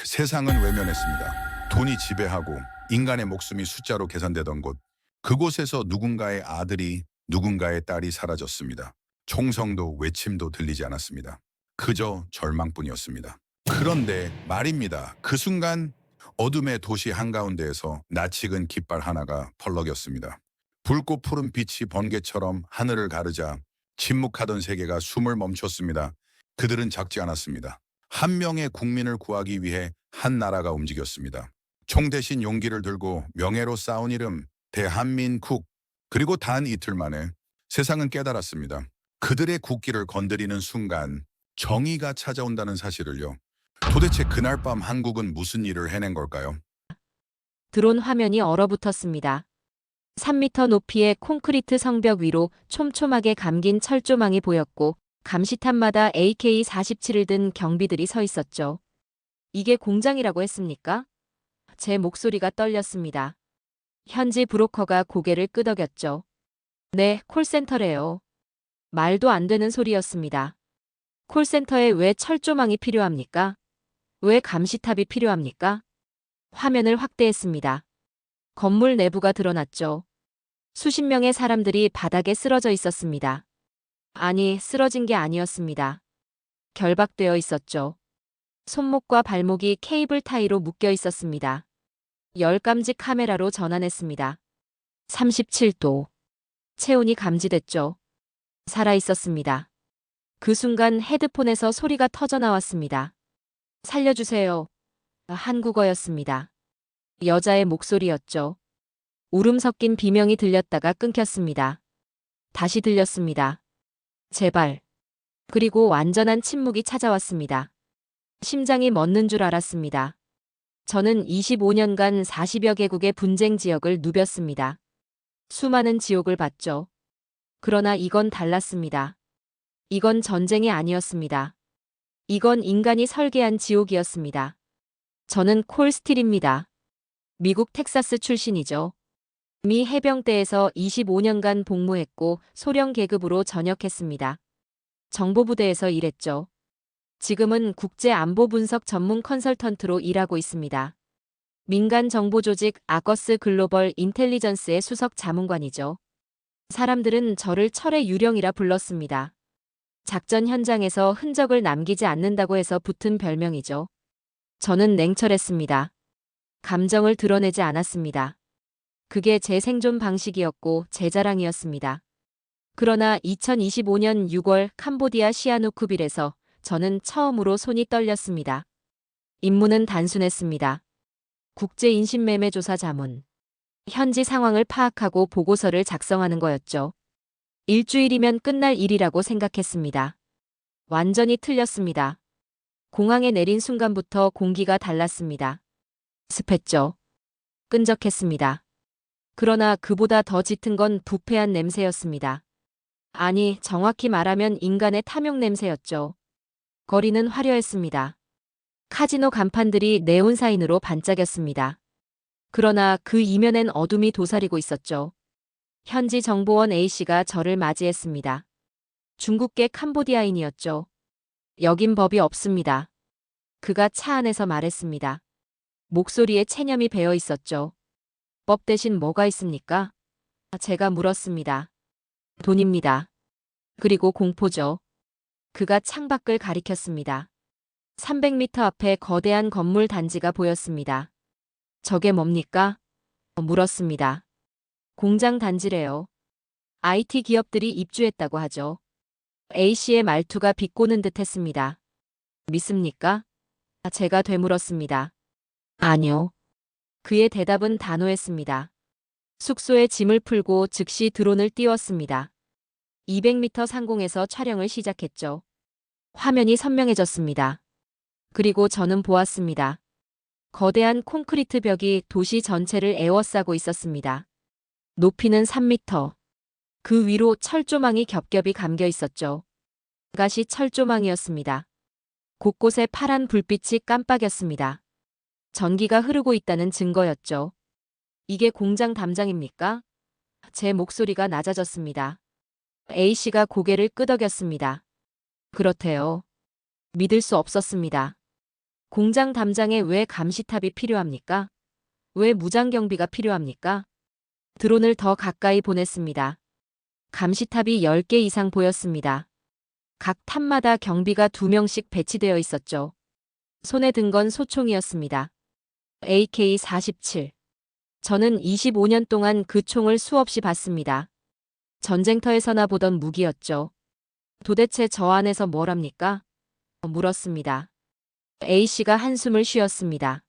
세상은 외면했습니다. 돈이 지배하고 인간의 목숨이 숫자로 계산되던 곳, 그곳에서 누군가의 아들이, 누군가의 딸이 사라졌습니다. 총성도 외침도 들리지 않았습니다. 그저 절망뿐이었습니다. 그런데 말입니다. 그 순간 어둠의 도시 한가운데에서 낯익은 깃발 하나가 펄럭였습니다. 붉고 푸른 빛이 번개처럼 하늘을 가르자 침묵하던 세계가 숨을 멈췄습니다. 그들은 작지 않았습니다. 한 명의 국민을 구하기 위해 한 나라가 움직였습니다. 총 대신 용기를 들고 명예로 싸운 이름 대한민국. 그리고 단 이틀 만에 세상은 깨달았습니다. 그들의 국기를 건드리는 순간 정의가 찾아온다는 사실을요. 도대체 그날 밤 한국은 무슨 일을 해낸 걸까요? 드론 화면이 얼어붙었습니다. 3미터 높이의 콘크리트 성벽 위로 촘촘하게 감긴 철조망이 보였고 감시탑마다 AK-47을 든 경비들이 서 있었죠. 이게 공장이라고 했습니까? 제 목소리가 떨렸습니다. 현지 브로커가 고개를 끄덕였죠. 네, 콜센터래요. 말도 안 되는 소리였습니다. 콜센터에 왜 철조망이 필요합니까? 왜 감시탑이 필요합니까? 화면을 확대했습니다. 건물 내부가 드러났죠. 수십 명의 사람들이 바닥에 쓰러져 있었습니다. 아니, 쓰러진 게 아니었습니다. 결박되어 있었죠. 손목과 발목이 케이블 타이로 묶여 있었습니다. 열감지 카메라로 전환했습니다. 37도. 체온이 감지됐죠. 살아 있었습니다. 그 순간 헤드폰에서 소리가 터져 나왔습니다. 살려주세요. 한국어였습니다. 여자의 목소리였죠. 울음 섞인 비명이 들렸다가 끊겼습니다. 다시 들렸습니다. 제발. 그리고 완전한 침묵이 찾아왔습니다. 심장이 멎는 줄 알았습니다. 저는 25년간 40여 개국의 분쟁 지역을 누볐습니다. 수많은 지옥을 봤죠. 그러나 이건 달랐습니다. 이건 전쟁이 아니었습니다. 이건 인간이 설계한 지옥이었습니다. 저는 콜 스틸입니다. 미국 텍사스 출신이죠. 미 해병대에서 25년간 복무했고 소령 계급으로 전역했습니다. 정보부대에서 일했죠. 지금은 국제안보분석 전문 컨설턴트로 일하고 있습니다. 민간 정보조직 아거스 글로벌 인텔리전스의 수석 자문관이죠. 사람들은 저를 철의 유령이라 불렀습니다. 작전 현장에서 흔적을 남기지 않는다고 해서 붙은 별명이죠. 저는 냉철했습니다. 감정을 드러내지 않았습니다. 그게 제 생존 방식이었고 제 자랑이었습니다. 그러나 2025년 6월 캄보디아 시아누쿠빌에서 저는 처음으로 손이 떨렸습니다. 임무는 단순했습니다. 국제인신매매조사 자문. 현지 상황을 파악하고 보고서를 작성하는 거였죠. 일주일이면 끝날 일이라고 생각했습니다. 완전히 틀렸습니다. 공항에 내린 순간부터 공기가 달랐습니다. 습했죠. 끈적했습니다. 그러나 그보다 더 짙은 건 부패한 냄새였습니다. 아니, 정확히 말하면 인간의 탐욕 냄새였죠. 거리는 화려했습니다. 카지노 간판들이 네온사인으로 반짝였습니다. 그러나 그 이면엔 어둠이 도사리고 있었죠. 현지 정보원 A씨가 저를 맞이했습니다. 중국계 캄보디아인이었죠. 여긴 법이 없습니다. 그가 차 안에서 말했습니다. 목소리에 체념이 배어 있었죠. 법 대신 뭐가 있습니까? 제가 물었습니다. 돈입니다. 그리고 공포죠. 그가 창밖을 가리켰습니다. 300m 앞에 거대한 건물 단지가 보였습니다. 저게 뭡니까? 물었습니다. 공장 단지래요. IT 기업들이 입주했다고 하죠. A씨의 말투가 비꼬는 듯 했습니다. 믿습니까? 제가 되물었습니다. 아니요. 그의 대답은 단호했습니다. 숙소에 짐을 풀고 즉시 드론을 띄웠습니다. 200m 상공에서 촬영을 시작했죠. 화면이 선명해졌습니다. 그리고 저는 보았습니다. 거대한 콘크리트 벽이 도시 전체를 에워싸고 있었습니다. 높이는 3m. 그 위로 철조망이 겹겹이 감겨 있었죠. 가시 철조망이었습니다. 곳곳에 파란 불빛이 깜빡였습니다. 전기가 흐르고 있다는 증거였죠. 이게 공장 담장입니까? 제 목소리가 낮아졌습니다. A씨가 고개를 끄덕였습니다. 그렇대요. 믿을 수 없었습니다. 공장 담장에 왜 감시탑이 필요합니까? 왜 무장경비가 필요합니까? 드론을 더 가까이 보냈습니다. 감시탑이 10개 이상 보였습니다. 각 탑마다 경비가 2명씩 배치되어 있었죠. 손에 든 건 소총이었습니다. AK-47. 저는 25년 동안 그 총을 수없이 봤습니다. 전쟁터에서나 보던 무기였죠. 도대체 저 안에서 뭘 합니까? 물었습니다. A씨가 한숨을 쉬었습니다.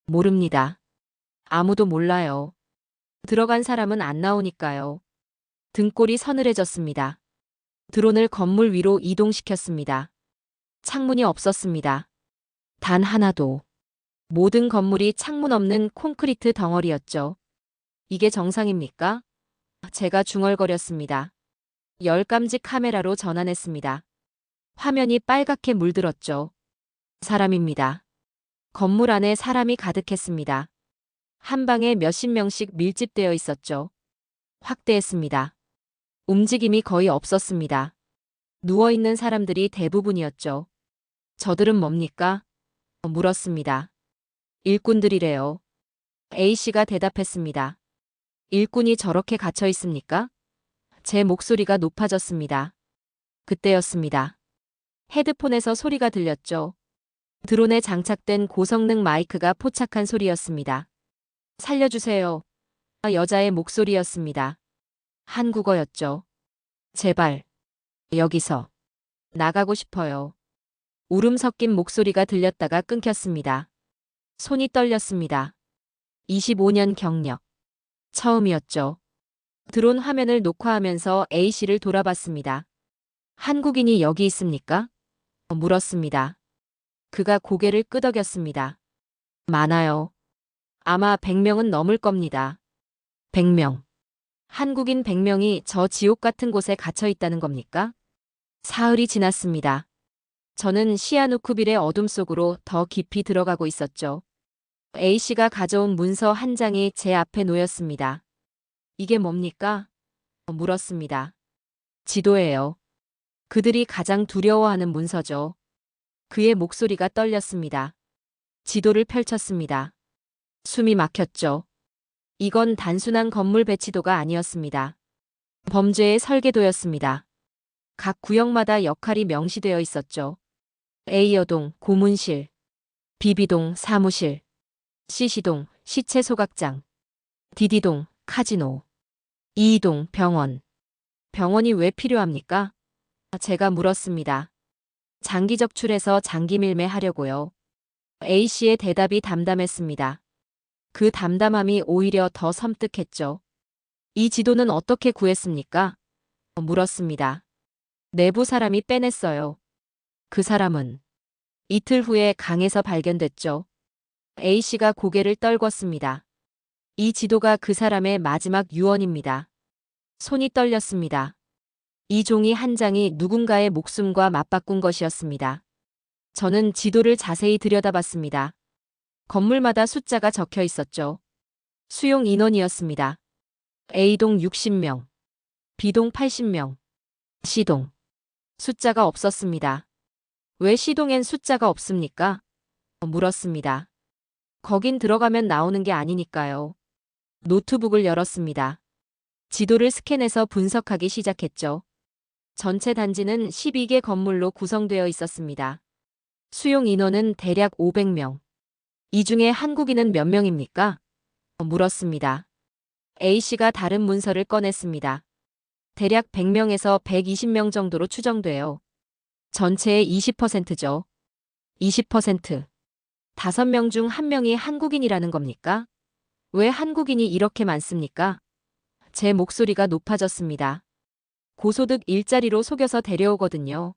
모릅니다. 아무도 몰라요. 들어간 사람은 안 나오니까요. 등골이 서늘해졌습니다. 드론을 건물 위로 이동시켰습니다. 창문이 없었습니다. 단 하나도. 모든 건물이 창문 없는 콘크리트 덩어리였죠. 이게 정상입니까? 제가 중얼거렸습니다. 열감지 카메라로 전환했습니다. 화면이 빨갛게 물들었죠. 사람입니다. 건물 안에 사람이 가득했습니다. 한 방에 몇십 명씩 밀집되어 있었죠. 확대했습니다. 움직임이 거의 없었습니다. 누워있는 사람들이 대부분이었죠. 저들은 뭡니까? 물었습니다. 일꾼들이래요. A씨가 대답했습니다. 일꾼이 저렇게 갇혀 있습니까? 제 목소리가 높아졌습니다. 그때였습니다. 헤드폰에서 소리가 들렸죠. 드론에 장착된 고성능 마이크가 포착한 소리였습니다. 살려주세요. 여자의 목소리였습니다. 한국어였죠. 제발. 여기서. 나가고 싶어요. 울음 섞인 목소리가 들렸다가 끊겼습니다. 손이 떨렸습니다. 25년 경력. 처음이었죠. 드론 화면을 녹화하면서 A씨를 돌아봤습니다. 한국인이 여기 있습니까? 물었습니다. 그가 고개를 끄덕였습니다. 많아요. 아마 100명은 넘을 겁니다. 100명. 한국인 100명이 저 지옥 같은 곳에 갇혀 있다는 겁니까? 사흘이 지났습니다. 저는 시아누쿠빌의 어둠 속으로 더 깊이 들어가고 있었죠. A씨가 가져온 문서 한 장이 제 앞에 놓였습니다. 이게 뭡니까? 물었습니다. 지도예요. 그들이 가장 두려워하는 문서죠. 그의 목소리가 떨렸습니다. 지도를 펼쳤습니다. 숨이 막혔죠. 이건 단순한 건물 배치도가 아니었습니다. 범죄의 설계도였습니다. 각 구역마다 역할이 명시되어 있었죠. A여동 고문실, B비동 사무실, C시동 시체 소각장, D디동 카지노, E동 병원. 병원이 왜 필요합니까? 제가 물었습니다. 장기 적출해서 장기 밀매하려고요. A씨의 대답이 담담했습니다. 그 담담함이 오히려 더 섬뜩했죠. 이 지도는 어떻게 구했습니까? 물었습니다. 내부 사람이 빼냈어요. 그 사람은 이틀 후에 강에서 발견됐죠. A씨가 고개를 떨궜습니다. 이 지도가 그 사람의 마지막 유언입니다. 손이 떨렸습니다. 이 종이 한 장이 누군가의 목숨과 맞바꾼 것이었습니다. 저는 지도를 자세히 들여다봤습니다. 건물마다 숫자가 적혀 있었죠. 수용 인원이었습니다. A동 60명, B동 80명, C동. 숫자가 없었습니다. 왜 C동엔 숫자가 없습니까? 물었습니다. 거긴 들어가면 나오는 게 아니니까요. 노트북을 열었습니다. 지도를 스캔해서 분석하기 시작했죠. 전체 단지는 12개 건물로 구성되어 있었습니다. 수용 인원은 대략 500명. 이 중에 한국인은 몇 명입니까? 물었습니다. A씨가 다른 문서를 꺼냈습니다. 대략 100명에서 120명 정도로 추정돼요. 전체의 20%죠. 20%. 5명 중 1명이 한국인이라는 겁니까? 왜 한국인이 이렇게 많습니까? 제 목소리가 높아졌습니다. 고소득 일자리로 속여서 데려오거든요.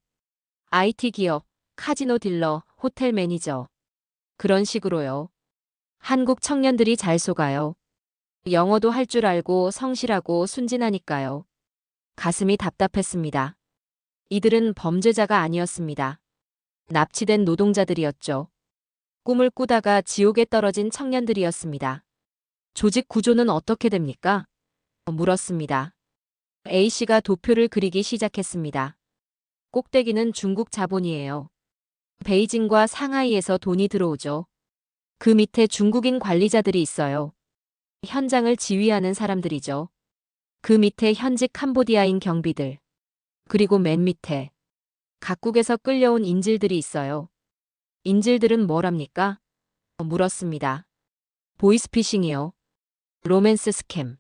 IT 기업, 카지노 딜러, 호텔 매니저. 그런 식으로요. 한국 청년들이 잘 속아요. 영어도 할 줄 알고 성실하고 순진하니까요. 가슴이 답답했습니다. 이들은 범죄자가 아니었습니다. 납치된 노동자들이었죠. 꿈을 꾸다가 지옥에 떨어진 청년들이었습니다. 조직 구조는 어떻게 됩니까? 물었습니다. A씨가 도표를 그리기 시작했습니다. 꼭대기는 중국 자본이에요. 베이징과 상하이에서 돈이 들어오죠. 그 밑에 중국인 관리자들이 있어요. 현장을 지휘하는 사람들이죠. 그 밑에 현직 캄보디아인 경비들. 그리고 맨 밑에 각국에서 끌려온 인질들이 있어요. 인질들은 뭘 합니까? 물었습니다. 보이스피싱이요. 로맨스 스캠.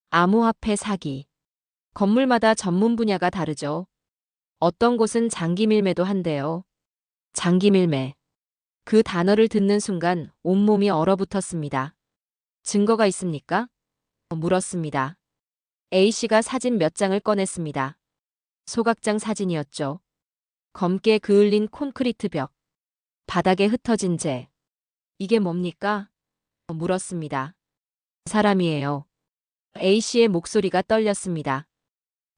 암호화폐 사기. 건물마다 전문 분야가 다르죠. 어떤 곳은 장기 밀매도 한대요. 장기 밀매. 그 단어를 듣는 순간 온몸이 얼어붙었습니다. 증거가 있습니까? 물었습니다. A씨가 사진 몇 장을 꺼냈습니다. 소각장 사진이었죠. 검게 그을린 콘크리트 벽. 바닥에 흩어진 재. 이게 뭡니까? 물었습니다. 사람이에요. A씨의 목소리가 떨렸습니다.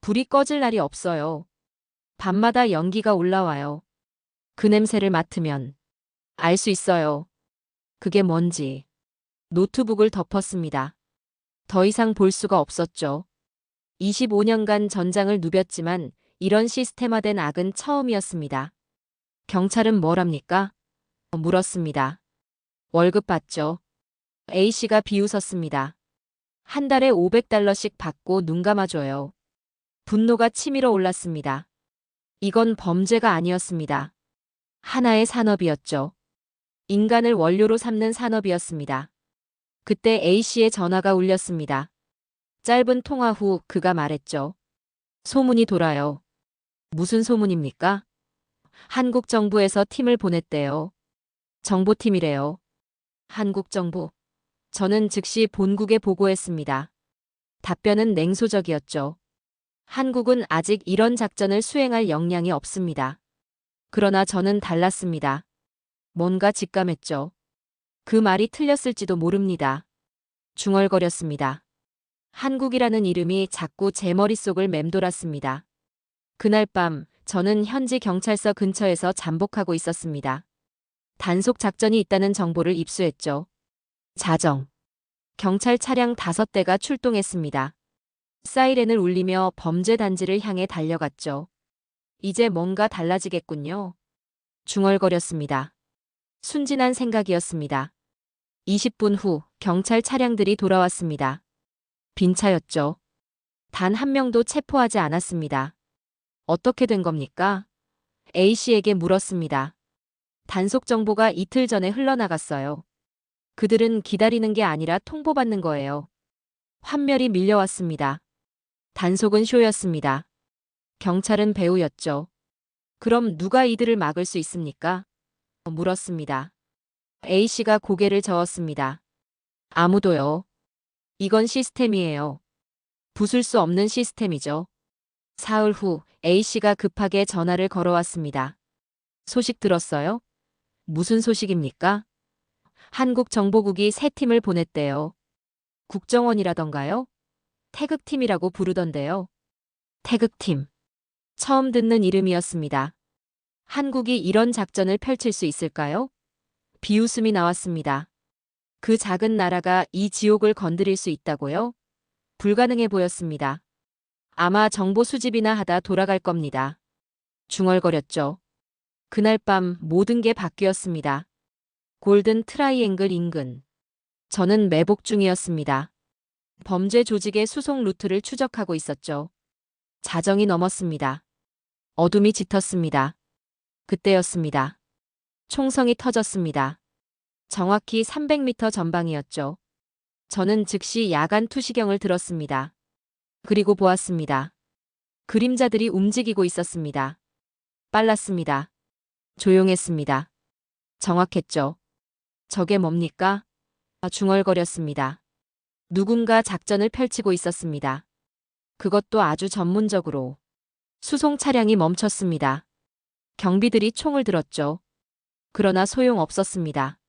불이 꺼질 날이 없어요. 밤마다 연기가 올라와요. 그 냄새를 맡으면 알 수 있어요. 그게 뭔지. 노트북을 덮었습니다. 더 이상 볼 수가 없었죠. 25년간 전장을 누볐지만 이런 시스템화된 악은 처음이었습니다. 경찰은 뭘 합니까? 물었습니다. 월급 받죠. A씨가 비웃었습니다. 한 달에 $500씩 받고 눈 감아줘요. 분노가 치밀어 올랐습니다. 이건 범죄가 아니었습니다. 하나의 산업이었죠. 인간을 원료로 삼는 산업이었습니다. 그때 A씨의 전화가 울렸습니다. 짧은 통화 후 그가 말했죠. 소문이 돌아요. 무슨 소문입니까? 한국 정부에서 팀을 보냈대요. 정보팀이래요. 한국 정부. 저는 즉시 본국에 보고했습니다. 답변은 냉소적이었죠. 한국은 아직 이런 작전을 수행할 역량이 없습니다. 그러나 저는 달랐습니다. 뭔가 직감했죠. 그 말이 틀렸을지도 모릅니다. 중얼거렸습니다. 한국이라는 이름이 자꾸 제 머릿속을 맴돌았습니다. 그날 밤 저는 현지 경찰서 근처에서 잠복하고 있었습니다. 단속 작전이 있다는 정보를 입수했죠. 자정. 경찰 차량 5대가 출동했습니다. 사이렌을 울리며 범죄 단지를 향해 달려갔죠. 이제 뭔가 달라지겠군요. 중얼거렸습니다. 순진한 생각이었습니다. 20분 후 경찰 차량들이 돌아왔습니다. 빈 차였죠. 단 한 명도 체포하지 않았습니다. 어떻게 된 겁니까? A씨에게 물었습니다. 단속 정보가 이틀 전에 흘러나갔어요. 그들은 기다리는 게 아니라 통보받는 거예요. 환멸이 밀려왔습니다. 단속은 쇼였습니다. 경찰은 배우였죠. 그럼 누가 이들을 막을 수 있습니까? 물었습니다. A씨가 고개를 저었습니다. 아무도요. 이건 시스템이에요. 부술 수 없는 시스템이죠. 사흘 후 A씨가 급하게 전화를 걸어왔습니다. 소식 들었어요? 무슨 소식입니까? 한국 정보국이 새 팀을 보냈대요. 국정원이라던가요? 태극팀이라고 부르던데요. 태극팀. 처음 듣는 이름이었습니다. 한국이 이런 작전을 펼칠 수 있을까요? 비웃음이 나왔습니다. 그 작은 나라가 이 지옥을 건드릴 수 있다고요? 불가능해 보였습니다. 아마 정보 수집이나 하다 돌아갈 겁니다. 중얼거렸죠. 그날 밤 모든 게 바뀌었습니다. 골든 트라이앵글 인근. 저는 매복 중이었습니다. 범죄 조직의 수송 루트를 추적하고 있었죠. 자정이 넘었습니다. 어둠이 짙었습니다. 그때였습니다. 총성이 터졌습니다. 정확히 300m 전방이었죠. 저는 즉시 야간 투시경을 들었습니다. 그리고 보았습니다. 그림자들이 움직이고 있었습니다. 빨랐습니다. 조용했습니다. 정확했죠. 저게 뭡니까? 중얼거렸습니다. 누군가 작전을 펼치고 있었습니다. 그것도 아주 전문적으로. 수송 차량이 멈췄습니다. 경비들이 총을 들었죠. 그러나 소용없었습니다.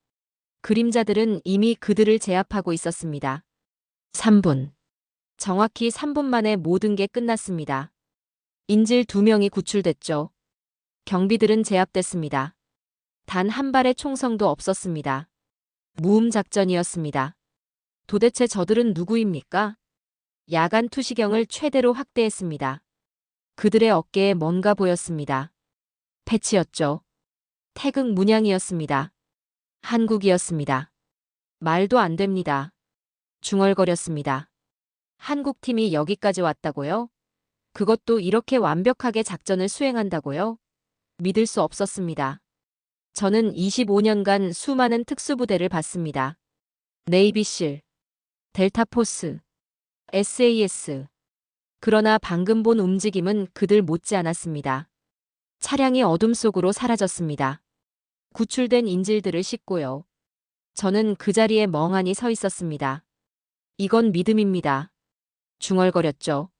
그림자들은 이미 그들을 제압하고 있었습니다. 3분. 정확히 3분 만에 모든 게 끝났습니다. 인질 2명이 구출됐죠. 경비들은 제압됐습니다. 단 한 발의 총성도 없었습니다. 무음 작전이었습니다. 도대체 저들은 누구입니까? 야간 투시경을 최대로 확대했습니다. 그들의 어깨에 뭔가 보였습니다. 패치였죠. 태극 문양이었습니다. 한국이었습니다. 말도 안 됩니다. 중얼거렸습니다. 한국팀이 여기까지 왔다고요? 그것도 이렇게 완벽하게 작전을 수행한다고요? 믿을 수 없었습니다. 저는 25년간 수많은 특수부대를 봤습니다. 네이비실, 델타포스, SAS. 그러나 방금 본 움직임은 그들 못지않았습니다. 차량이 어둠 속으로 사라졌습니다. 구출된 인질들을 싣고요. 저는 그 자리에 멍하니 서 있었습니다. 이건 믿음입니다. 중얼거렸죠.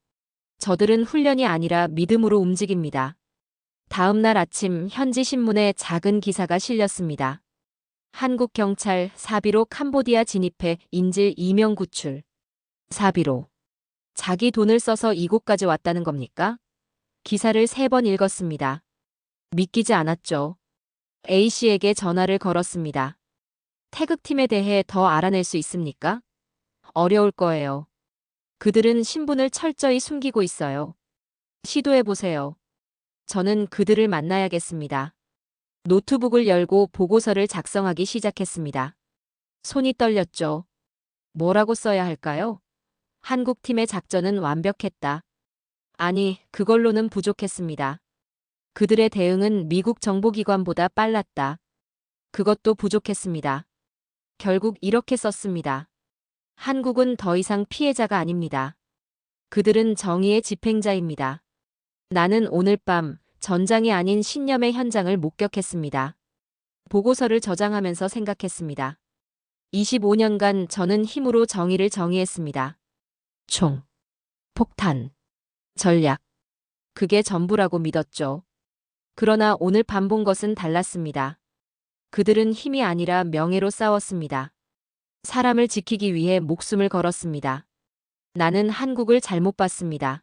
저들은 훈련이 아니라 믿음으로 움직입니다. 다음 날 아침 현지 신문에 작은 기사가 실렸습니다. 한국 경찰 사비로 캄보디아 진입해 인질 2명 구출. 사비로. 자기 돈을 써서 이곳까지 왔다는 겁니까? 기사를 3번 읽었습니다. 믿기지 않았죠. A씨에게 전화를 걸었습니다. 태극팀에 대해 더 알아낼 수 있습니까? 어려울 거예요. 그들은 신분을 철저히 숨기고 있어요. 시도해보세요. 저는 그들을 만나야겠습니다. 노트북을 열고 보고서를 작성하기 시작했습니다. 손이 떨렸죠. 뭐라고 써야 할까요? 한국팀의 작전은 완벽했다. 아니, 그걸로는 부족했습니다. 그들의 대응은 미국 정보기관보다 빨랐다. 그것도 부족했습니다. 결국 이렇게 썼습니다. 한국은 더 이상 피해자가 아닙니다. 그들은 정의의 집행자입니다. 나는 오늘 밤 전장이 아닌 신념의 현장을 목격했습니다. 보고서를 저장하면서 생각했습니다. 25년간 저는 힘으로 정의를 정의했습니다. 총, 폭탄, 전략. 그게 전부라고 믿었죠. 그러나 오늘 밤 본 것은 달랐습니다. 그들은 힘이 아니라 명예로 싸웠습니다. 사람을 지키기 위해 목숨을 걸었습니다. 나는 한국을 잘못 봤습니다.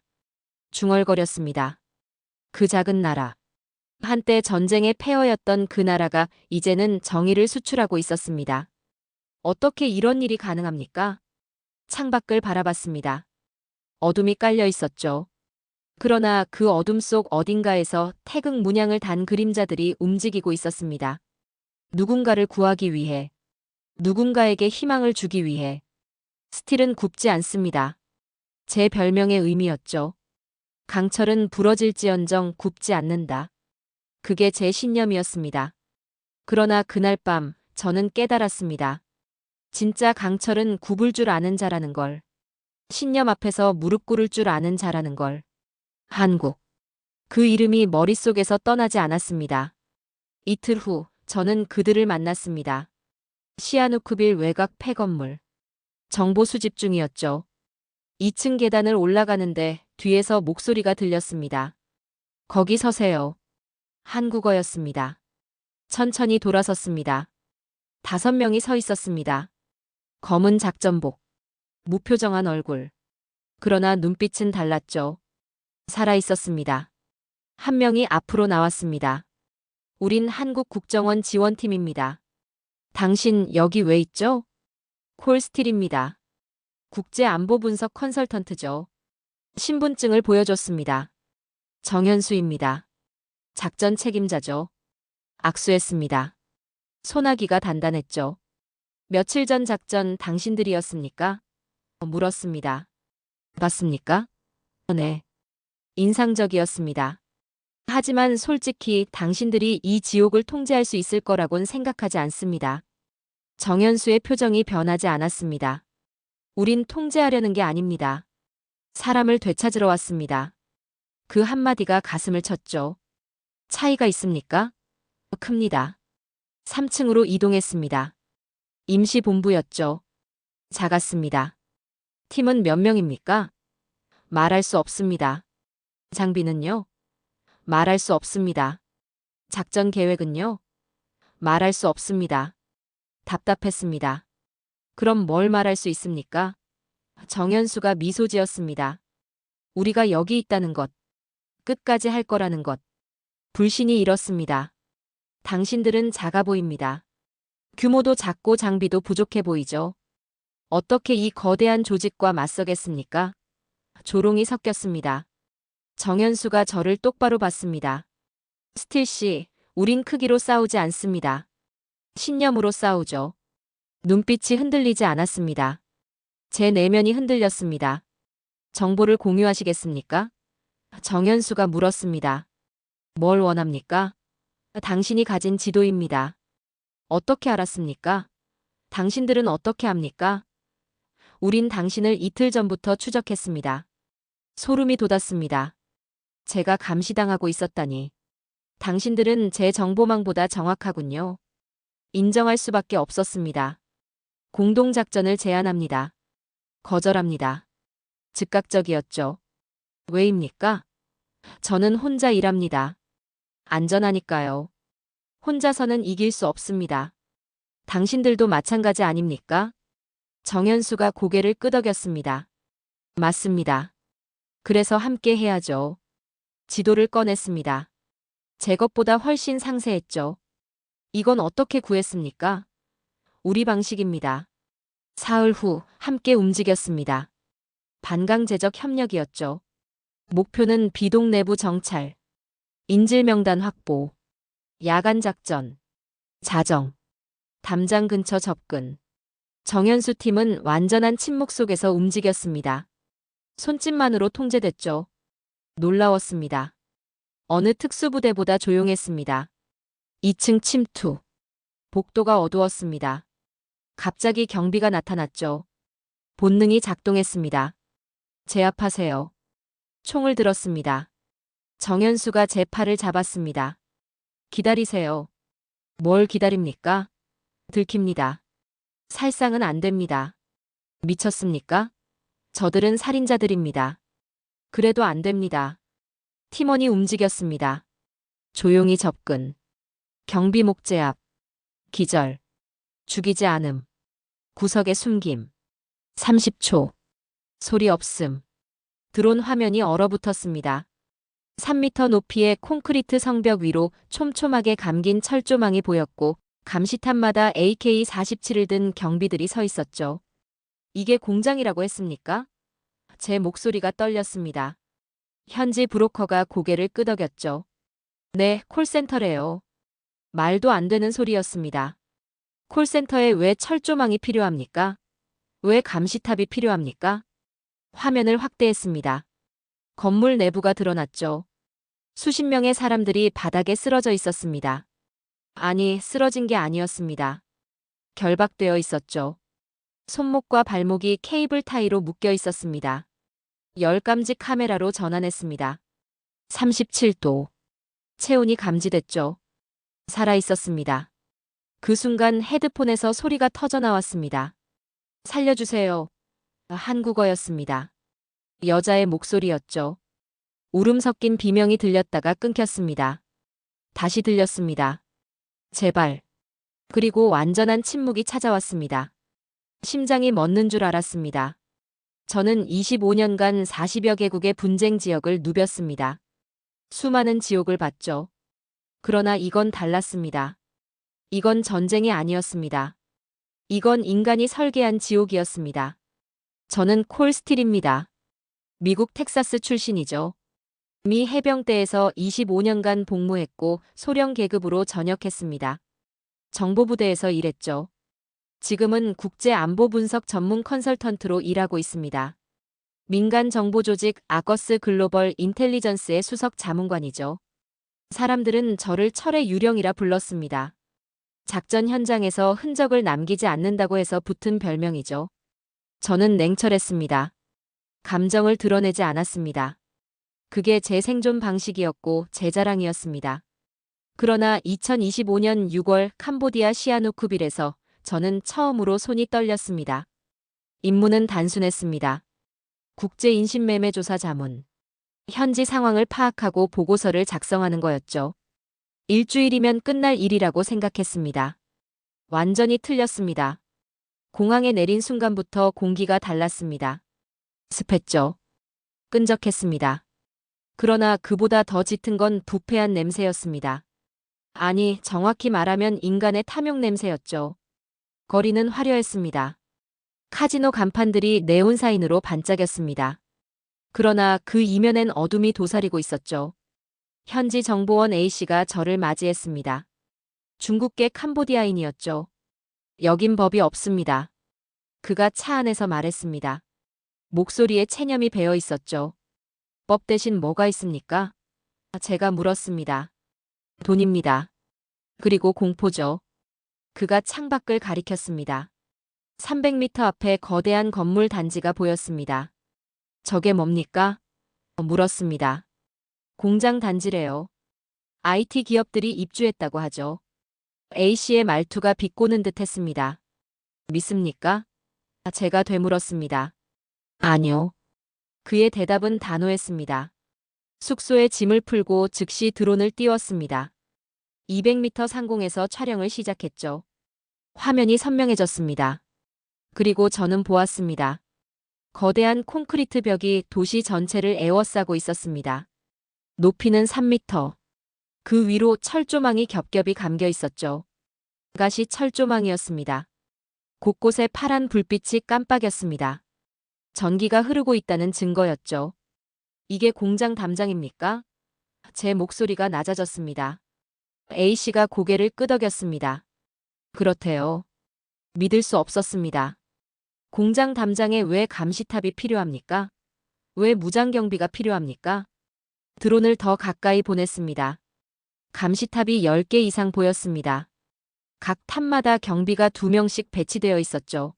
중얼거렸습니다. 그 작은 나라. 한때 전쟁의 폐허였던 그 나라가 이제는 정의를 수출하고 있었습니다. 어떻게 이런 일이 가능합니까? 창밖을 바라봤습니다. 어둠이 깔려 있었죠. 그러나 그 어둠 속 어딘가에서 태극 문양을 단 그림자들이 움직이고 있었습니다. 누군가를 구하기 위해, 누군가에게 희망을 주기 위해. 스틸은 굽지 않습니다. 제 별명의 의미였죠. 강철은 부러질지언정 굽지 않는다. 그게 제 신념이었습니다. 그러나 그날 밤 저는 깨달았습니다. 진짜 강철은 굽을 줄 아는 자라는 걸. 신념 앞에서 무릎 꿇을 줄 아는 자라는 걸. 한국. 그 이름이 머릿속에서 떠나지 않았습니다. 이틀 후 저는 그들을 만났습니다. 시아누크빌 외곽 폐건물. 정보 수집 중이었죠. 2층 계단을 올라가는데 뒤에서 목소리가 들렸습니다. 거기 서세요. 한국어였습니다. 천천히 돌아섰습니다. 5명이 서 있었습니다. 검은 작전복. 무표정한 얼굴. 그러나 눈빛은 달랐죠. 살아 있었습니다. 한 명이 앞으로 나왔습니다. 우린 한국 국정원 지원팀입니다. 당신 여기 왜 있죠? 콜스틸입니다. 국제안보분석 컨설턴트죠. 신분증을 보여줬습니다. 정현수입니다. 작전 책임자죠. 악수했습니다. 소나기가 단단했죠. 며칠 전 작전 당신들이었습니까? 물었습니다. 맞습니까? 네. 인상적이었습니다. 하지만 솔직히 당신들이 이 지옥을 통제할 수 있을 거라곤 생각하지 않습니다. 정현수의 표정이 변하지 않았습니다. 우린 통제하려는 게 아닙니다. 사람을 되찾으러 왔습니다. 그 한마디가 가슴을 쳤죠. 차이가 있습니까? 큽니다. 3층으로 이동했습니다. 임시본부였죠. 작았습니다. 팀은 몇 명입니까? 말할 수 없습니다. 장비는요? 말할 수 없습니다. 작전 계획은요? 말할 수 없습니다. 답답했습니다. 그럼 뭘 말할 수 있습니까? 정현수가 미소 지었습니다. 우리가 여기 있다는 것. 끝까지 할 거라는 것. 불신이 일었습니다. 당신들은 작아 보입니다. 규모도 작고 장비도 부족해 보이죠. 어떻게 이 거대한 조직과 맞서겠습니까? 조롱이 섞였습니다. 정현수가 저를 똑바로 봤습니다. 스틸 씨, 우린 크기로 싸우지 않습니다. 신념으로 싸우죠. 눈빛이 흔들리지 않았습니다. 제 내면이 흔들렸습니다. 정보를 공유하시겠습니까? 정현수가 물었습니다. 뭘 원합니까? 당신이 가진 지도입니다. 어떻게 알았습니까? 당신들은 어떻게 합니까? 우린 당신을 이틀 전부터 추적했습니다. 소름이 돋았습니다. 제가 감시당하고 있었다니. 당신들은 제 정보망보다 정확하군요. 인정할 수밖에 없었습니다. 공동작전을 제안합니다. 거절합니다. 즉각적이었죠. 왜입니까? 저는 혼자 일합니다. 안전하니까요. 혼자서는 이길 수 없습니다. 당신들도 마찬가지 아닙니까? 정현수가 고개를 끄덕였습니다. 맞습니다. 그래서 함께 해야죠. 지도를 꺼냈습니다. 제 것보다 훨씬 상세했죠. 이건 어떻게 구했습니까? 우리 방식입니다. 사흘 후 함께 움직였습니다. 반강제적 협력이었죠. 목표는 비동 내부 정찰, 인질 명단 확보, 야간 작전, 자정, 담장 근처 접근. 정현수 팀은 완전한 침묵 속에서 움직였습니다. 손짓만으로 통제됐죠. 놀라웠습니다. 어느 특수부대보다 조용했습니다. 2층 침투. 복도가 어두웠습니다. 갑자기 경비가 나타났죠. 본능이 작동했습니다. 제압하세요. 총을 들었습니다. 정현수가 제 팔을 잡았습니다. 기다리세요. 뭘 기다립니까? 들킵니다. 살상은 안 됩니다. 미쳤습니까? 저들은 살인자들입니다. 그래도 안 됩니다. 팀원이 움직였습니다. 조용히 접근. 경비 목재 앞. 기절. 죽이지 않음. 구석에 숨김. 30초. 소리 없음. 드론 화면이 얼어붙었습니다. 3m 높이의 콘크리트 성벽 위로 촘촘하게 감긴 철조망이 보였고 감시탑마다 AK-47을 든 경비들이 서 있었죠. 이게 공장이라고 했습니까? 제 목소리가 떨렸습니다. 현지 브로커가 고개를 끄덕였죠. 네, 콜센터래요. 말도 안 되는 소리였습니다. 콜센터에 왜 철조망이 필요합니까? 왜 감시탑이 필요합니까? 화면을 확대했습니다. 건물 내부가 드러났죠. 수십 명의 사람들이 바닥에 쓰러져 있었습니다. 아니, 쓰러진 게 아니었습니다. 결박되어 있었죠. 손목과 발목이 케이블 타이로 묶여 있었습니다. 열감지 카메라로 전환했습니다. 37도. 체온이 감지됐죠. 살아 있었습니다. 그 순간 헤드폰에서 소리가 터져 나왔습니다. 살려주세요. 한국어였습니다. 여자의 목소리였죠. 울음 섞인 비명이 들렸다가 끊겼습니다. 다시 들렸습니다. 제발. 그리고 완전한 침묵이 찾아왔습니다. 심장이 멎는 줄 알았습니다. 저는 25년간 40여 개국의 분쟁 지역을 누볐습니다. 수많은 지옥을 봤죠. 그러나 이건 달랐습니다. 이건 전쟁이 아니었습니다. 이건 인간이 설계한 지옥이었습니다. 저는 콜 스틸입니다. 미국 텍사스 출신이죠. 미 해병대에서 25년간 복무했고 소령 계급으로 전역했습니다. 정보부대에서 일했죠. 지금은 국제안보분석 전문 컨설턴트로 일하고 있습니다. 민간 정보조직 아거스 글로벌 인텔리전스의 수석 자문관이죠. 사람들은 저를 철의 유령이라 불렀습니다. 작전 현장에서 흔적을 남기지 않는다고 해서 붙은 별명이죠. 저는 냉철했습니다. 감정을 드러내지 않았습니다. 그게 제 생존 방식이었고 제 자랑이었습니다. 그러나 2025년 6월 캄보디아 시아누쿠빌에서 저는 처음으로 손이 떨렸습니다. 임무는 단순했습니다. 국제인신매매조사 자문. 현지 상황을 파악하고 보고서를 작성하는 거였죠. 일주일이면 끝날 일이라고 생각했습니다. 완전히 틀렸습니다. 공항에 내린 순간부터 공기가 달랐습니다. 습했죠. 끈적했습니다. 그러나 그보다 더 짙은 건 부패한 냄새였습니다. 아니, 정확히 말하면 인간의 탐욕 냄새였죠. 거리는 화려했습니다. 카지노 간판들이 네온사인으로 반짝였습니다. 그러나 그 이면엔 어둠이 도사리고 있었죠. 현지 정보원 A씨가 저를 맞이했습니다. 중국계 캄보디아인이었죠. 여긴 법이 없습니다. 그가 차 안에서 말했습니다. 목소리에 체념이 배어 있었죠. 법 대신 뭐가 있습니까? 제가 물었습니다. 돈입니다. 그리고 공포죠. 그가 창밖을 가리켰습니다. 300m 앞에 거대한 건물 단지가 보였습니다. 저게 뭡니까? 물었습니다. 공장 단지래요. IT 기업들이 입주했다고 하죠. A씨의 말투가 비꼬는 듯 했습니다. 믿습니까? 제가 되물었습니다. 아니요. 그의 대답은 단호했습니다. 숙소에 짐을 풀고 즉시 드론을 띄웠습니다. 200m 상공에서 촬영을 시작했죠. 화면이 선명해졌습니다. 그리고 저는 보았습니다. 거대한 콘크리트 벽이 도시 전체를 에워싸고 있었습니다. 높이는 3m. 그 위로 철조망이 겹겹이 감겨 있었죠. 가시 철조망이었습니다. 곳곳에 파란 불빛이 깜빡였습니다. 전기가 흐르고 있다는 증거였죠. 이게 공장 담장입니까? 제 목소리가 낮아졌습니다. A씨가 고개를 끄덕였습니다. 그렇대요. 믿을 수 없었습니다. 공장 담장에 왜 감시탑이 필요합니까? 왜 무장경비가 필요합니까? 드론을 더 가까이 보냈습니다. 감시탑이 10개 이상 보였습니다. 각 탑마다 경비가 2명씩 배치되어 있었죠.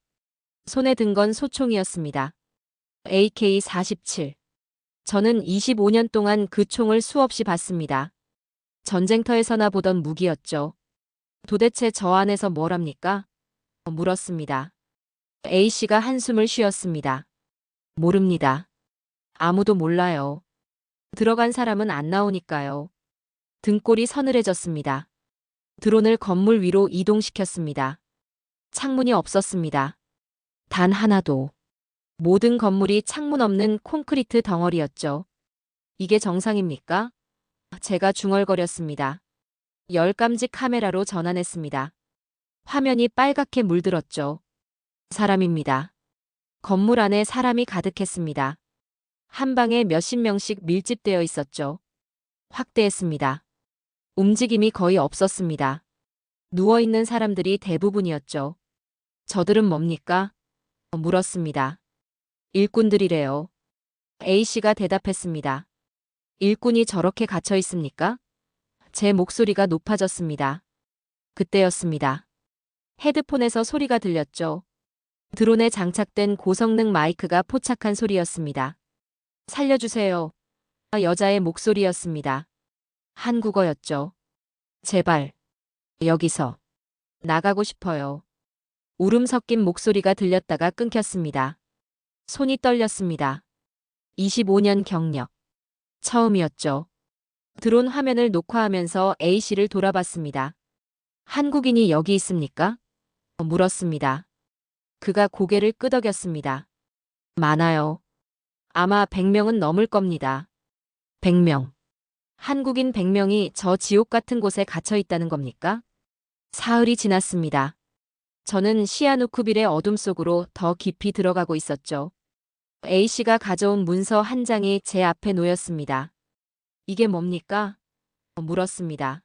손에 든 건 소총이었습니다. AK-47. 저는 25년 동안 그 총을 수없이 봤습니다. 전쟁터에서나 보던 무기였죠. 도대체 저 안에서 뭘 합니까? 물었습니다. A씨가 한숨을 쉬었습니다. 모릅니다. 아무도 몰라요. 들어간 사람은 안 나오니까요. 등골이 서늘해졌습니다. 드론을 건물 위로 이동시켰습니다. 창문이 없었습니다. 단 하나도. 모든 건물이 창문 없는 콘크리트 덩어리였죠. 이게 정상입니까? 제가 중얼거렸습니다. 열감지 카메라로 전환했습니다. 화면이 빨갛게 물들었죠. 사람입니다. 건물 안에 사람이 가득했습니다. 한 방에 몇십 명씩 밀집되어 있었죠. 확대했습니다. 움직임이 거의 없었습니다. 누워있는 사람들이 대부분이었죠. 저들은 뭡니까? 물었습니다. 일꾼들이래요. A씨가 대답했습니다. 일꾼이 저렇게 갇혀 있습니까? 제 목소리가 높아졌습니다. 그때였습니다. 헤드폰에서 소리가 들렸죠. 드론에 장착된 고성능 마이크가 포착한 소리였습니다. 살려주세요. 여자의 목소리였습니다. 한국어였죠. 제발. 여기서. 나가고 싶어요. 울음 섞인 목소리가 들렸다가 끊겼습니다. 손이 떨렸습니다. 25년 경력. 처음이었죠. 드론 화면을 녹화하면서 A씨를 돌아봤습니다. 한국인이 여기 있습니까? 물었습니다. 그가 고개를 끄덕였습니다. 많아요. 아마 100명은 넘을 겁니다. 100명. 한국인 100명이 저 지옥 같은 곳에 갇혀 있다는 겁니까? 사흘이 지났습니다. 저는 시아누쿠빌의 어둠 속으로 더 깊이 들어가고 있었죠. A씨가 가져온 문서 한 장이 제 앞에 놓였습니다. 이게 뭡니까? 물었습니다.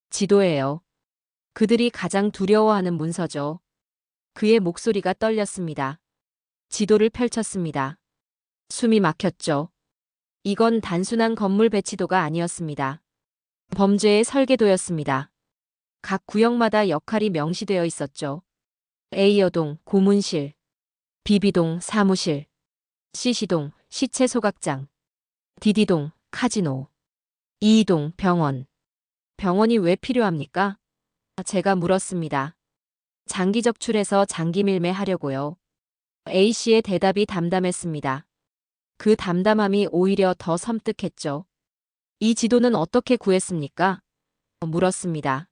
지도예요. 그들이 가장 두려워하는 문서죠. 그의 목소리가 떨렸습니다. 지도를 펼쳤습니다. 숨이 막혔죠. 이건 단순한 건물 배치도가 아니었습니다. 범죄의 설계도였습니다. 각 구역마다 역할이 명시되어 있었죠. A여동 고문실, B비동 사무실, C시동 시체 소각장, D디동 카지노, E동 병원. 병원이 왜 필요합니까? 제가 물었습니다. 장기 적출해서 장기 밀매하려고요. A씨의 대답이 담담했습니다. 그 담담함이 오히려 더 섬뜩했죠. 이 지도는 어떻게 구했습니까? 물었습니다.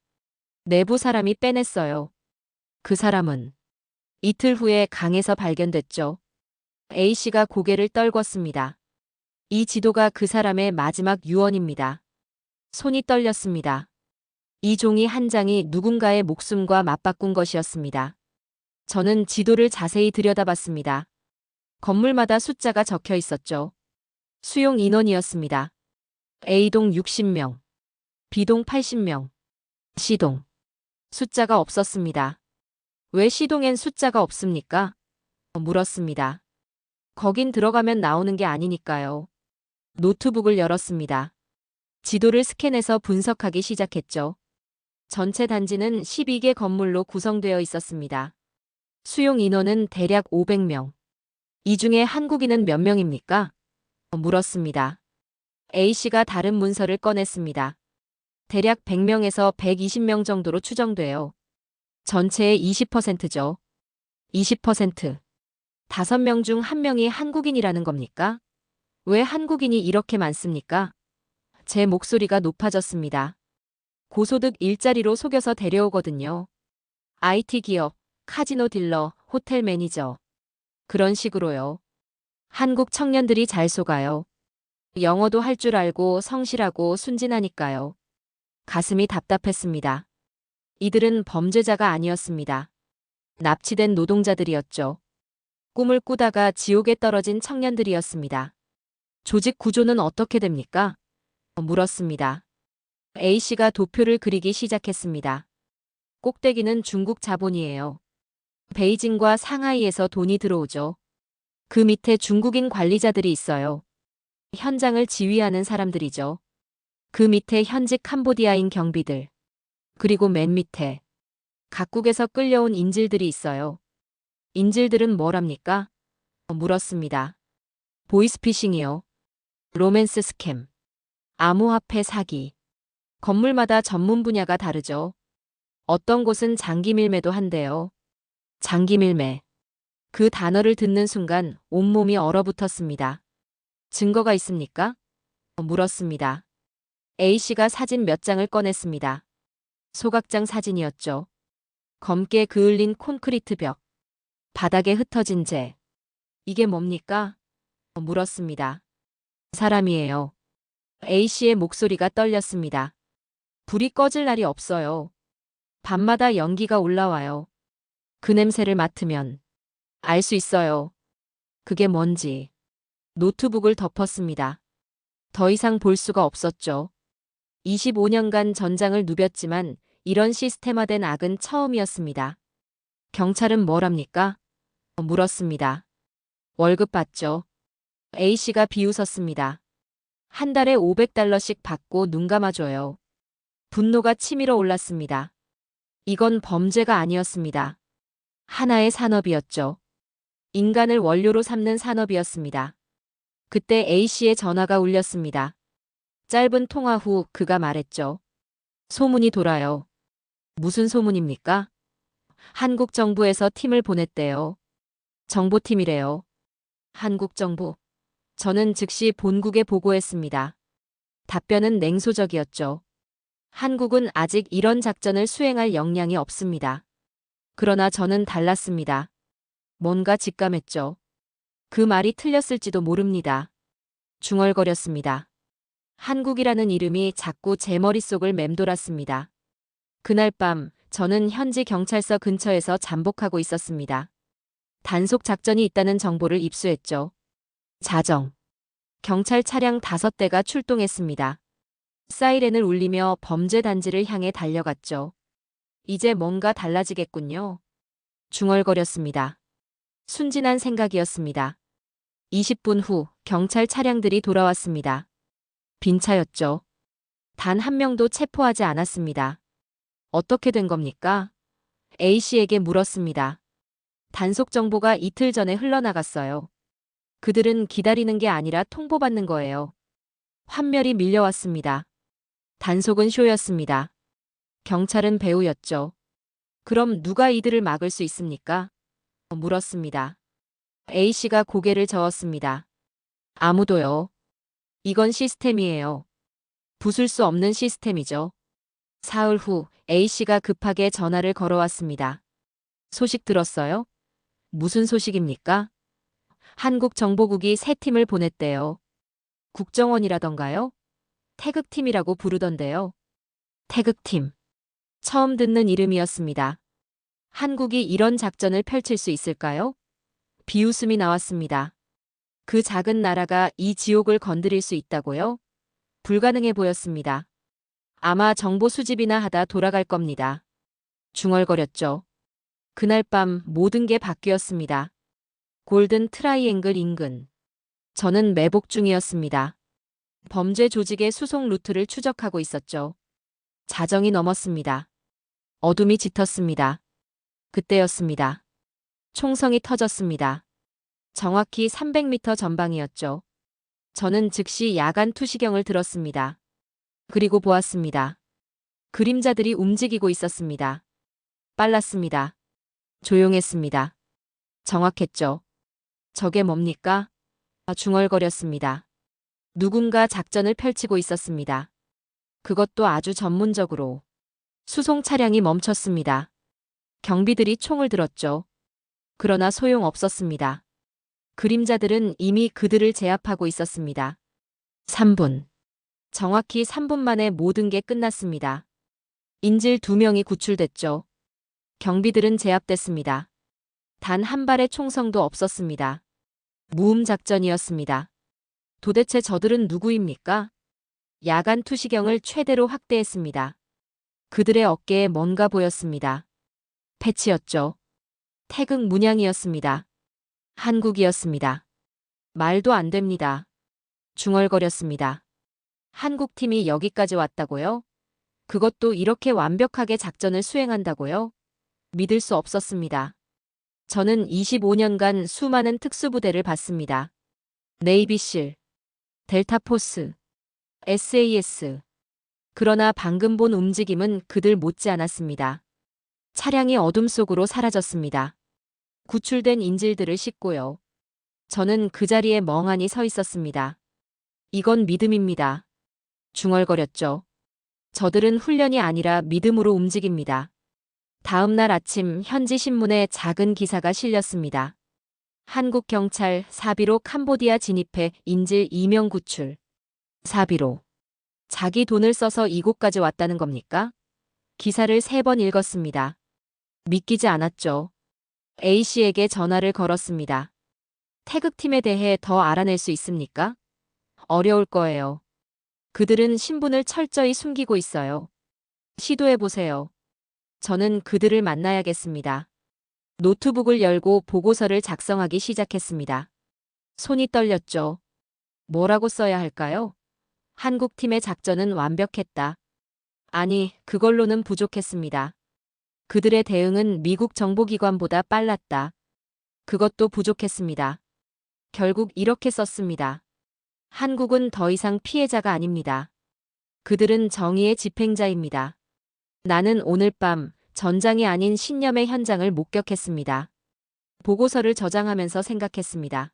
내부 사람이 빼냈어요. 그 사람은 이틀 후에 강에서 발견됐죠. A씨가 고개를 떨궜습니다. 이 지도가 그 사람의 마지막 유언입니다. 손이 떨렸습니다. 이 종이 한 장이 누군가의 목숨과 맞바꾼 것이었습니다. 저는 지도를 자세히 들여다봤습니다. 건물마다 숫자가 적혀 있었죠. 수용 인원이었습니다. A동 60명, B동 80명, C동. 숫자가 없었습니다. 왜 C동엔 숫자가 없습니까? 물었습니다. 거긴 들어가면 나오는 게 아니니까요. 노트북을 열었습니다. 지도를 스캔해서 분석하기 시작했죠. 전체 단지는 12개 건물로 구성되어 있었습니다. 수용 인원은 대략 500명. 이 중에 한국인은 몇 명입니까? 물었습니다. A씨가 다른 문서를 꺼냈습니다. 대략 100명에서 120명 정도로 추정돼요. 전체의 20%죠. 20%. 5명 중 1명이 한국인이라는 겁니까? 왜 한국인이 이렇게 많습니까? 제 목소리가 높아졌습니다. 고소득 일자리로 속여서 데려오거든요. IT 기업, 카지노 딜러, 호텔 매니저. 그런 식으로요. 한국 청년들이 잘 속아요. 영어도 할 줄 알고 성실하고 순진하니까요. 가슴이 답답했습니다. 이들은 범죄자가 아니었습니다. 납치된 노동자들이었죠. 꿈을 꾸다가 지옥에 떨어진 청년들이었습니다. 조직 구조는 어떻게 됩니까? 물었습니다. A씨가 도표를 그리기 시작했습니다. 꼭대기는 중국 자본이에요. 베이징과 상하이에서 돈이 들어오죠. 그 밑에 중국인 관리자들이 있어요. 현장을 지휘하는 사람들이죠. 그 밑에 현직 캄보디아인 경비들. 그리고 맨 밑에 각국에서 끌려온 인질들이 있어요. 인질들은 뭘 합니까? 물었습니다. 보이스피싱이요. 로맨스 스캠. 암호화폐 사기. 건물마다 전문 분야가 다르죠. 어떤 곳은 장기 밀매도 한대요. 장기 밀매. 그 단어를 듣는 순간 온몸이 얼어붙었습니다. 증거가 있습니까? 물었습니다. A씨가 사진 몇 장을 꺼냈습니다. 소각장 사진이었죠. 검게 그을린 콘크리트 벽. 바닥에 흩어진 재. 이게 뭡니까? 물었습니다. 사람이에요. A씨의 목소리가 떨렸습니다. 불이 꺼질 날이 없어요. 밤마다 연기가 올라와요. 그 냄새를 맡으면 알 수 있어요. 그게 뭔지. 노트북을 덮었습니다. 더 이상 볼 수가 없었죠. 25년간 전장을 누볐지만 이런 시스템화된 악은 처음이었습니다. 경찰은 뭘 합니까? 물었습니다. 월급 받죠. A씨가 비웃었습니다. 한 달에 $500씩 받고 눈 감아줘요. 분노가 치밀어 올랐습니다. 이건 범죄가 아니었습니다. 하나의 산업이었죠. 인간을 원료로 삼는 산업이었습니다. 그때 A씨의 전화가 울렸습니다. 짧은 통화 후 그가 말했죠. 소문이 돌아요. 무슨 소문입니까? 한국 정부에서 팀을 보냈대요. 정보팀이래요. 한국 정부. 저는 즉시 본국에 보고했습니다. 답변은 냉소적이었죠. 한국은 아직 이런 작전을 수행할 역량이 없습니다. 그러나 저는 달랐습니다. 뭔가 직감했죠. 그 말이 틀렸을지도 모릅니다. 중얼거렸습니다. 한국이라는 이름이 자꾸 제 머릿속을 맴돌았습니다. 그날 밤 저는 현지 경찰서 근처에서 잠복하고 있었습니다. 단속 작전이 있다는 정보를 입수했죠. 자정. 경찰 차량 5대가 출동했습니다. 사이렌을 울리며 범죄 단지를 향해 달려갔죠. 이제 뭔가 달라지겠군요. 중얼거렸습니다. 순진한 생각이었습니다. 20분 후 경찰 차량들이 돌아왔습니다. 빈 차였죠. 단 한 명도 체포하지 않았습니다. 어떻게 된 겁니까? A씨에게 물었습니다. 단속 정보가 이틀 전에 흘러나갔어요. 그들은 기다리는 게 아니라 통보받는 거예요. 환멸이 밀려왔습니다. 단속은 쇼였습니다. 경찰은 배우였죠. 그럼 누가 이들을 막을 수 있습니까? 물었습니다. A씨가 고개를 저었습니다. 아무도요. 이건 시스템이에요. 부술 수 없는 시스템이죠. 사흘 후 A씨가 급하게 전화를 걸어왔습니다. 소식 들었어요? 무슨 소식입니까? 한국 정보국이 새 팀을 보냈대요. 국정원이라던가요? 태극팀이라고 부르던데요. 태극팀. 처음 듣는 이름이었습니다. 한국이 이런 작전을 펼칠 수 있을까요? 비웃음이 나왔습니다. 그 작은 나라가 이 지옥을 건드릴 수 있다고요? 불가능해 보였습니다. 아마 정보 수집이나 하다 돌아갈 겁니다. 중얼거렸죠. 그날 밤 모든 게 바뀌었습니다. 골든 트라이앵글 인근. 저는 매복 중이었습니다. 범죄 조직의 수송 루트를 추적하고 있었죠. 자정이 넘었습니다. 어둠이 짙었습니다. 그때였습니다. 총성이 터졌습니다. 정확히 300m 전방이었죠. 저는 즉시 야간 투시경을 들었습니다. 그리고 보았습니다. 그림자들이 움직이고 있었습니다. 빨랐습니다. 조용했습니다. 정확했죠. 저게 뭡니까? 중얼거렸습니다. 누군가 작전을 펼치고 있었습니다. 그것도 아주 전문적으로. 수송 차량이 멈췄습니다. 경비들이 총을 들었죠. 그러나 소용없었습니다. 그림자들은 이미 그들을 제압하고 있었습니다. 3분. 정확히 3분 만에 모든 게 끝났습니다. 인질 2명이 구출됐죠. 경비들은 제압됐습니다. 단 한 발의 총성도 없었습니다. 무음 작전이었습니다. 도대체 저들은 누구입니까? 야간 투시경을 최대로 확대했습니다. 그들의 어깨에 뭔가 보였습니다. 패치였죠. 태극 문양이었습니다. 한국이었습니다. 말도 안 됩니다. 중얼거렸습니다. 한국팀이 여기까지 왔다고요? 그것도 이렇게 완벽하게 작전을 수행한다고요? 믿을 수 없었습니다. 저는 25년간 수많은 특수부대를 봤습니다. 네이비실, 델타포스, SAS. 그러나 방금 본 움직임은 그들 못지않았습니다. 차량이 어둠 속으로 사라졌습니다. 구출된 인질들을 싣고요. 저는 그 자리에 멍하니 서 있었습니다. 이건 믿음입니다. 중얼거렸죠. 저들은 훈련이 아니라 믿음으로 움직입니다. 다음 날 아침 현지 신문에 작은 기사가 실렸습니다. 한국 경찰 사비로 캄보디아 진입해 인질 2명 구출. 사비로. 자기 돈을 써서 이곳까지 왔다는 겁니까? 기사를 3번 읽었습니다. 믿기지 않았죠. A씨에게 전화를 걸었습니다. 태극팀에 대해 더 알아낼 수 있습니까? 어려울 거예요. 그들은 신분을 철저히 숨기고 있어요. 시도해보세요. 저는 그들을 만나야겠습니다. 노트북을 열고 보고서를 작성하기 시작했습니다. 손이 떨렸죠. 뭐라고 써야 할까요? 한국팀의 작전은 완벽했다. 아니, 그걸로는 부족했습니다. 그들의 대응은 미국 정보기관보다 빨랐다. 그것도 부족했습니다. 결국 이렇게 썼습니다. 한국은 더 이상 피해자가 아닙니다. 그들은 정의의 집행자입니다. 나는 오늘 밤 전장이 아닌 신념의 현장을 목격했습니다. 보고서를 저장하면서 생각했습니다.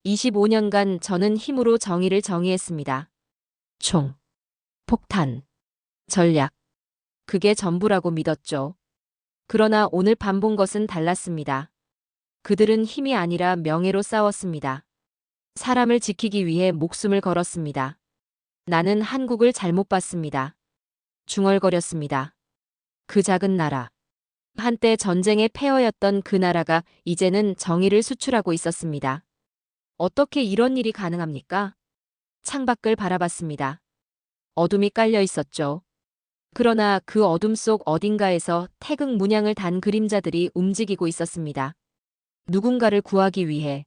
25년간 저는 힘으로 정의를 정의했습니다. 총, 폭탄, 전략. 그게 전부라고 믿었죠. 그러나 오늘 밤 본 것은 달랐습니다. 그들은 힘이 아니라 명예로 싸웠습니다. 사람을 지키기 위해 목숨을 걸었습니다. 나는 한국을 잘못 봤습니다. 중얼거렸습니다. 그 작은 나라. 한때 전쟁의 폐허였던 그 나라가 이제는 정의를 수출하고 있었습니다. 어떻게 이런 일이 가능합니까? 창밖을 바라봤습니다. 어둠이 깔려 있었죠. 그러나 그 어둠 속 어딘가에서 태극 문양을 단 그림자들이 움직이고 있었습니다. 누군가를 구하기 위해,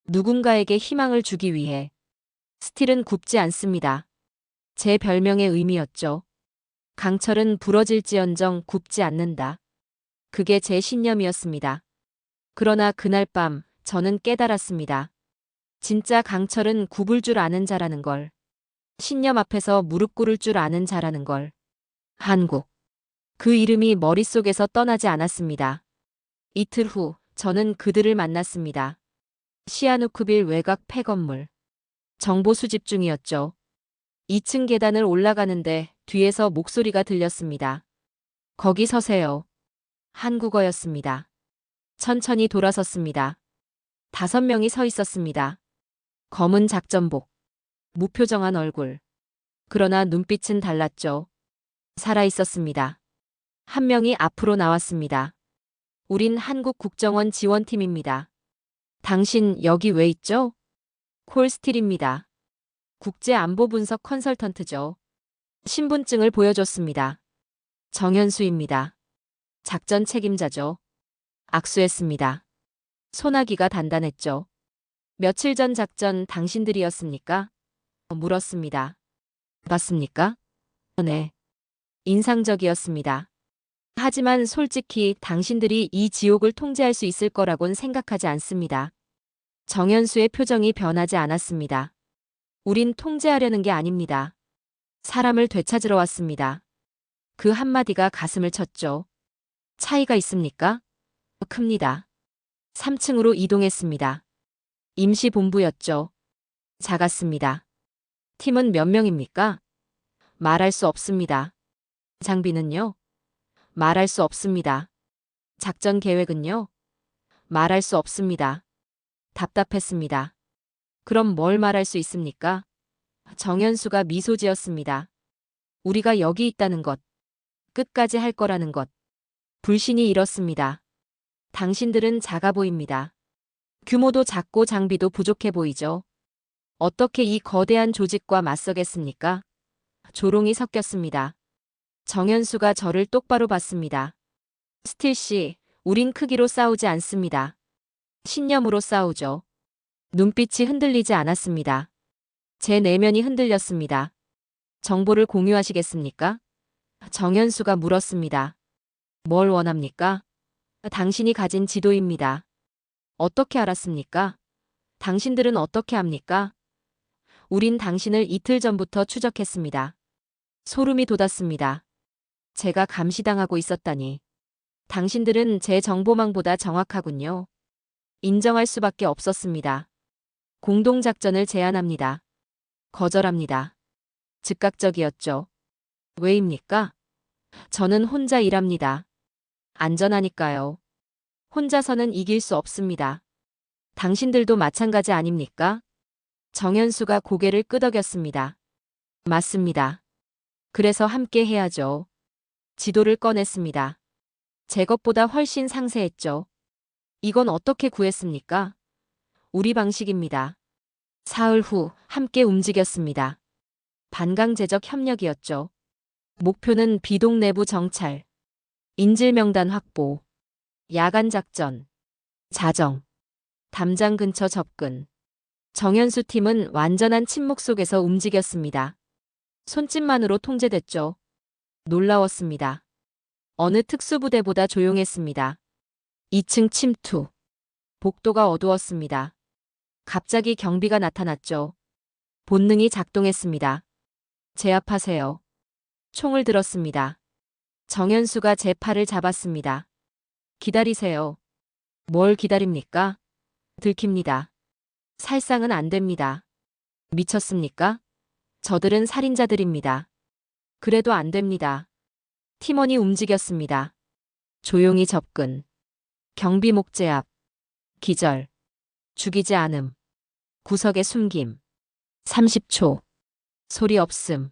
누군가에게 희망을 주기 위해. 스틸은 굽지 않습니다. 제 별명의 의미였죠. 강철은 부러질지언정 굽지 않는다. 그게 제 신념이었습니다. 그러나 그날 밤 저는 깨달았습니다. 진짜 강철은 굽을 줄 아는 자라는 걸. 신념 앞에서 무릎 꿇을 줄 아는 자라는 걸. 한국. 그 이름이 머릿속에서 떠나지 않았습니다. 이틀 후 저는 그들을 만났습니다. 시아누크빌 외곽 폐건물. 정보 수집 중이었죠. 2층 계단을 올라가는데 뒤에서 목소리가 들렸습니다. 거기 서세요. 한국어였습니다. 천천히 돌아섰습니다. 5명이 서 있었습니다. 검은 작전복. 무표정한 얼굴. 그러나 눈빛은 달랐죠. 살아 있었습니다. 한 명이 앞으로 나왔습니다. 우린 한국 국정원 지원팀입니다. 당신 여기 왜 있죠? 콜스틸입니다. 국제안보분석 컨설턴트죠. 신분증을 보여줬습니다. 정현수입니다. 작전 책임자죠. 악수했습니다. 손아귀가 단단했죠. 며칠 전 작전 당신들이었습니까? 물었습니다. 맞습니까? 네. 인상적이었습니다. 하지만 솔직히 당신들이 이 지옥을 통제할 수 있을 거라곤 생각하지 않습니다. 정현수의 표정이 변하지 않았습니다. 우린 통제하려는 게 아닙니다. 사람을 되찾으러 왔습니다. 그 한마디가 가슴을 쳤죠. 차이가 있습니까? 큽니다. 3층으로 이동했습니다. 임시본부였죠. 작았습니다. 팀은 몇 명입니까? 말할 수 없습니다. 장비는요? 말할 수 없습니다. 작전 계획은요? 말할 수 없습니다. 답답했습니다. 그럼 뭘 말할 수 있습니까? 정현수가 미소 지었습니다. 우리가 여기 있다는 것, 끝까지 할 거라는 것. 불신이 일었습니다. 당신들은 작아 보입니다. 규모도 작고 장비도 부족해 보이죠. 어떻게 이 거대한 조직과 맞서겠습니까? 조롱이 섞였습니다. 정현수가 저를 똑바로 봤습니다. 스틸 씨, 우린 크기로 싸우지 않습니다. 신념으로 싸우죠. 눈빛이 흔들리지 않았습니다. 제 내면이 흔들렸습니다. 정보를 공유하시겠습니까? 정현수가 물었습니다. 뭘 원합니까? 당신이 가진 지도입니다. 어떻게 알았습니까? 당신들은 어떻게 합니까? 우린 당신을 이틀 전부터 추적했습니다. 소름이 돋았습니다. 제가 감시당하고 있었다니. 당신들은 제 정보망보다 정확하군요. 인정할 수밖에 없었습니다. 공동작전을 제안합니다. 거절합니다. 즉각적이었죠. 왜입니까? 저는 혼자 일합니다. 안전하니까요. 혼자서는 이길 수 없습니다. 당신들도 마찬가지 아닙니까? 정현수가 고개를 끄덕였습니다. 맞습니다. 그래서 함께 해야죠. 지도를 꺼냈습니다. 제 것보다 훨씬 상세했죠. 이건 어떻게 구했습니까? 우리 방식입니다. 사흘 후 함께 움직였습니다. 반강제적 협력이었죠. 목표는 비동 내부 정찰, 인질명단 확보, 야간 작전, 자정, 담장 근처 접근. 정현수 팀은 완전한 침묵 속에서 움직였습니다. 손짓만으로 통제됐죠. 놀라웠습니다. 어느 특수부대보다 조용했습니다. 2층 침투. 복도가 어두웠습니다. 갑자기 경비가 나타났죠. 본능이 작동했습니다. 제압하세요. 총을 들었습니다. 정현수가 제 팔을 잡았습니다. 기다리세요. 뭘 기다립니까? 들킵니다. 살상은 안 됩니다. 미쳤습니까? 저들은 살인자들입니다. 그래도 안 됩니다. 팀원이 움직였습니다. 조용히 접근. 경비 목재 앞. 기절. 죽이지 않음. 구석에 숨김. 30초. 소리 없음.